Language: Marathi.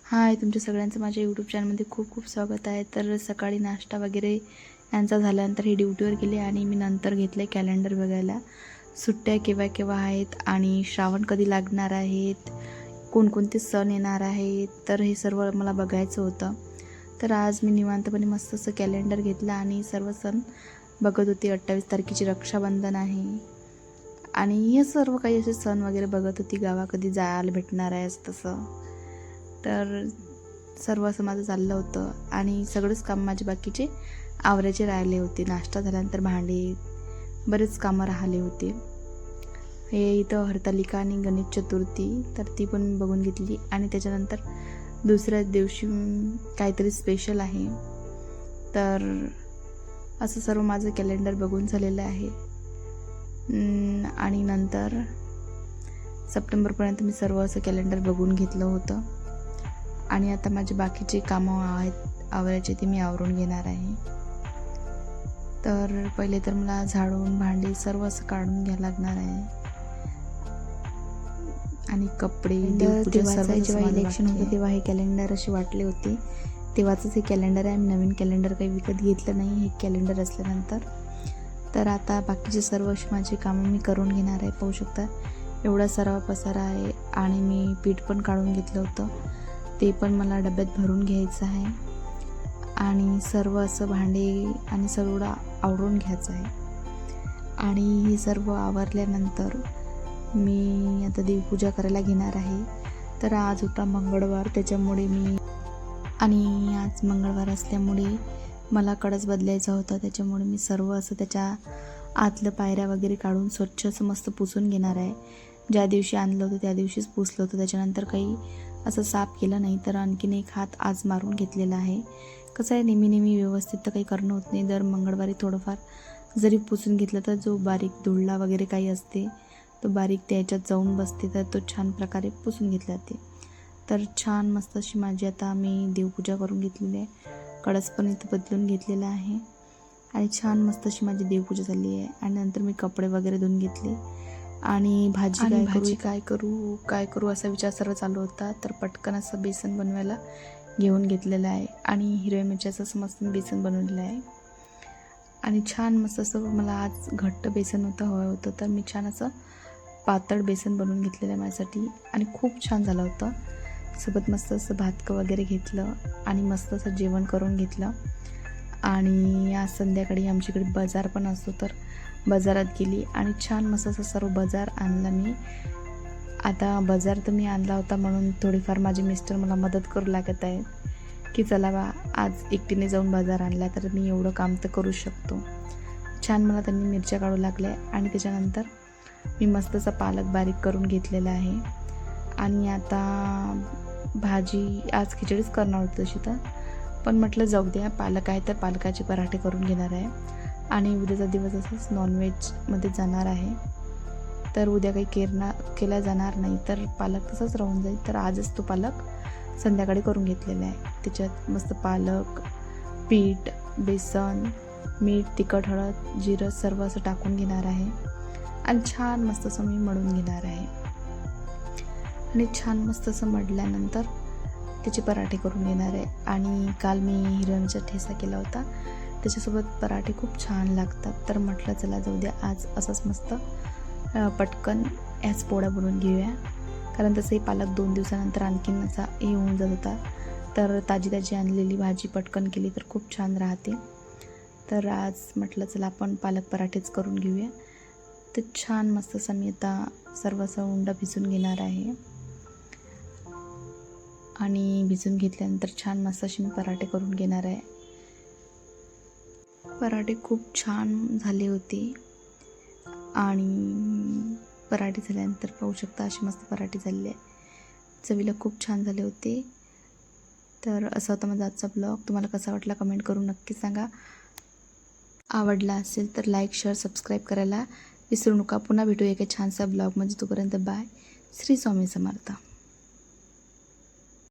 हाय, तुमच्या सगळ्यांचं माझ्या यूट्यूब चॅनलमध्ये खूप खूप स्वागत आहे. तर सकाळी नाश्ता वगैरे यांचा झाल्यानंतर हे ड्युटीवर गेले आणि मी नंतर घेतले कॅलेंडर बघायला. सुट्ट्या केव्हा केव्हा आहेत आणि श्रावण कधी लागणार आहेत, कोणकोणते सण येणार आहेत, तर हे सर्व मला बघायचं होतं. तर आज मी निवांतपणे मस्त असं कॅलेंडर घेतलं आणि सर्व सण बघत होते. 28 तारखेची रक्षाबंधन आहे आणि हे सर्व काही असे सण वगैरे बघत होती. गावा कधी जायला भेटणार आहे असं तसं. तर सर्व असं माझं चाललं होतं आणि सगळंच काम माझे बाकीचे आवरायचे राहिले होते. नाश्ता झाल्यानंतर भांडे बरेच कामं राहिले होते. हे इथं हरतालिका आणि गणेश चतुर्थी, तर ती पण मी बघून घेतली आणि त्याच्यानंतर दुसऱ्याच दिवशी काहीतरी स्पेशल आहे. तर असं सर्व माझं कॅलेंडर बघून झालेलं आहे आणि नंतर सप्टेंबरपर्यंत मी सर्व असं कॅलेंडर बघून घेतलं होतं आणि आता माझे बाकीचे कामं आहेत आवरायचे, ते मी आवरून घेणार आहे. तर पहिले तर मला झाडून भांडी सर्व असं काढून घ्यायला लागणार आहे आणि कपडे सर्व. जेव्हा इलेक्शन होतं तेव्हा हे कॅलेंडर असे वाटले होते, तेव्हाच हे कॅलेंडर आहे. नवीन कॅलेंडर काही विकत घेतलं नाही हे कॅलेंडर असल्यानंतर. तर आता बाकीचे सर्व अशी माझी कामं मी करून घेणार आहे. पाहू शकता एवढा सर्व पसारा आहे आणि मी पीठ पण काढून घेतलं होतं, ते पण मला डब्यात भरून घ्यायचं आहे आणि सर्व असं भांडे आणि सर्व आवरून घ्यायचं आहे. आणि हे सर्व आवरल्यानंतर मी आता देवपूजा करायला घेणार आहे. तर आज होता मंगळवार, त्याच्यामुळे आज मंगळवार असल्यामुळे मला कळस बदलायचा होता, त्याच्यामुळे मी सर्व असं त्याच्या आतलं पायऱ्या वगैरे काढून स्वच्छ असं मस्त पुसून घेणार आहे. ज्या दिवशी आणलं होतं त्या दिवशीच पुसलं होतं, त्याच्यानंतर काही असं साफ केलं नाही. तर आणखीन एक हात आज मारून घेतलेला आहे. कसं आहे, नेहमी व्यवस्थित तर काही करणं होत नाही. दर मंगळवारी थोडंफार जरी पुसून घेतलं तर जो बारीक धुळा वगैरे काही असते तो बारीक त्याच्यात जाऊन बसते, तर तो छान प्रकारे पुसून घेतला जाते. तर छान मस्त अशी माझी आता मी देवपूजा करून घेतलेली आहे. कळस पण इथं बदलून घेतलेला आहे आणि छान मस्त अशी माझी देवपूजा झाली आहे. आणि नंतर मी कपडे वगैरे धुवून घेतले आणि भाजी काय करू असा विचार सर्व चालू होता. तर पटकन असं बेसन बनवायला घेऊन घेतलेलं आहे आणि हिरव्या मिरच्याचं असं मस्त बेसन बनवलेलं आहे आणि छान मस्त असं मला आज घट्ट बेसन हवं होतं, तर मी छान असं पातळ बेसन बनवून घेतलेलं आहे माझ्यासाठी आणि खूप छान झालं होतं. सोबत मस्त असं भातकं वगैरे घेतलं आणि मस्त असं जेवण करून घेतलं. आणि आज संध्याकाळी आमच्याकडे बाजार पण असतो, तर बाजारात गेली आणि छान मस्त असं सर्व बाजार आणला मी. आता बाजार तर मी आणला होता म्हणून थोडीफार माझे मिस्टर मला मदत करू लागत आहेत की चला बा आज एकटीने जाऊन बाजार आणला तर मी एवढं काम तर करू शकतो. छान मला त्यांनी मिरच्या काढू लागल्या आणि त्याच्यानंतर मी मस्त असा पालक बारीक करून घेतलेला आहे. आणि आता भाजी आज खिचडीच करणार होती तशी तर, पण म्हटलं जाऊ द्या, पालक आहे तर पालकाचे पराठे करून घेणार आहे. आणि उद्याचा दिवस असंच नॉनव्हेजमध्ये जाणार आहे, तर उद्या काही केला जाणार नाही, तर पालक तसंच राहून जाईल. तर आजच तो पालक संध्याकाळी करून घेतलेला आहे. त्याच्यात मस्त पालक, पीठ, बेसन, मीठ, तिखट, हळद, जिरं सर्व असं टाकून घेणार आहे आणि छान मस्त असं मी मळून घेणार आहे. आणि छान मस्त असं मळल्यानंतर त्याचे पराठे करून घेणार आहे. आणि काल मी हिरव्याचा ठेचा केला होता, त्याच्यासोबत पराठे खूप छान लागतात. तर म्हटलं चला जाऊ द्या, आज असंच मस्त पटकन याच पोळ्या बनवून घेऊया, कारण तसंही पालक 2 दिवसानंतर आणखीन असा हे होऊन जात होता. तर ताजी आणलेली भाजी पटकन केली तर खूप छान राहते. तर आज म्हटलं चला आपण पालक पराठेच करून घेऊया. तर छान मस्त असं मी आता सर्व असं उंडा भिजून घेणार आहे आणि भिजून घेतल्यानंतर छान मस्त असे मी पराठे करून घेणार आहे. पराठे खूप छान झाले होते आणि पराठे झाल्यानंतर पाहू शकता असे मस्त पराठे झालेले आहे, चवीला खूप छान झाले होते. तर असा होता माझा आजचा ब्लॉग. तुम्हाला कसा वाटला कमेंट करून नक्की सांगा. आवडला असेल तर लाईक, शेअर, सबस्क्राईब करायला विसरू नका. पुन्हा भेटूया एका छानसा ब्लॉगमध्ये. तोपर्यंत बाय. श्री स्वामी समर्थ.